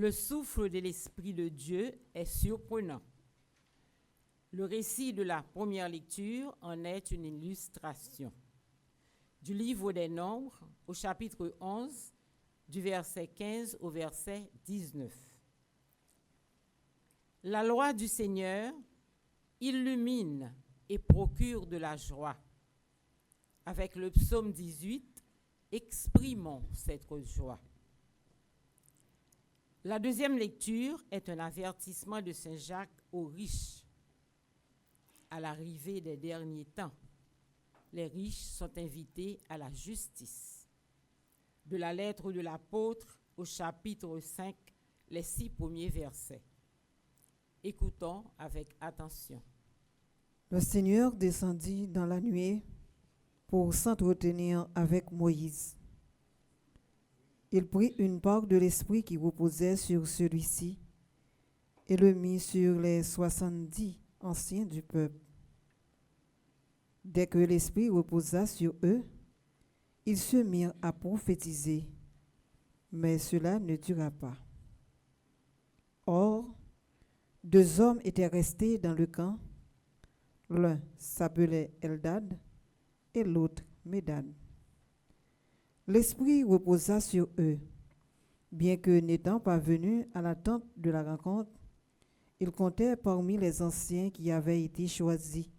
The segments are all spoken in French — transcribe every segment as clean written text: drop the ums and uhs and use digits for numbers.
Le souffle de l'Esprit de Dieu est surprenant. Le récit de la première lecture en est une illustration. Du livre des Nombres, au chapitre 11, du verset 15 au verset 19. La loi du Seigneur illumine et procure de la joie. Avec le psaume 18, exprimons cette joie. La deuxième lecture est un avertissement de Saint Jacques aux riches. À l'arrivée des derniers temps, les riches sont invités à la justice. De la lettre de l'apôtre au chapitre 5, les 6 premiers versets. Écoutons avec attention. Le Seigneur descendit dans la nuée pour s'entretenir avec Moïse. Il prit une part de l'esprit qui reposait sur celui-ci et le mit sur les 70 anciens du peuple. Dès que l'esprit reposa sur eux, ils se mirent à prophétiser, mais cela ne dura pas. Or, 2 hommes étaient restés dans le camp. L'un s'appelait Eldad et l'autre Médad. L'esprit reposa sur eux. Bien que n'étant pas venus à la tente de la rencontre, ils comptaient parmi les anciens qui avaient été choisis.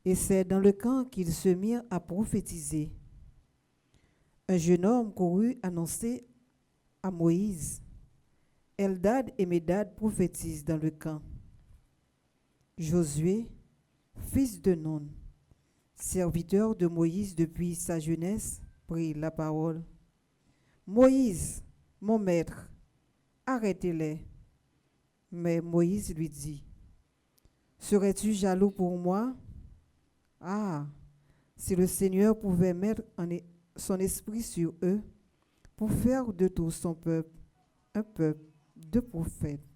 Et c'est dans le camp qu'ils se mirent à prophétiser. Un jeune homme courut annoncer à Moïse: Eldad et Médad prophétisent dans le camp. Josué, fils de Nun, serviteur de Moïse depuis sa jeunesse, prit la parole. Moïse, mon maître, arrêtez-les. Mais Moïse lui dit: Serais-tu jaloux pour moi? Ah, si le Seigneur pouvait mettre son esprit sur eux pour faire de tout son peuple un peuple de prophètes.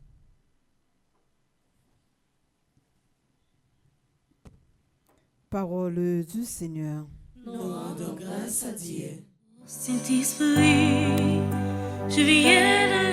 Parole du Seigneur. Nous rendons grâce à Dieu. Saint-Esprit, je viens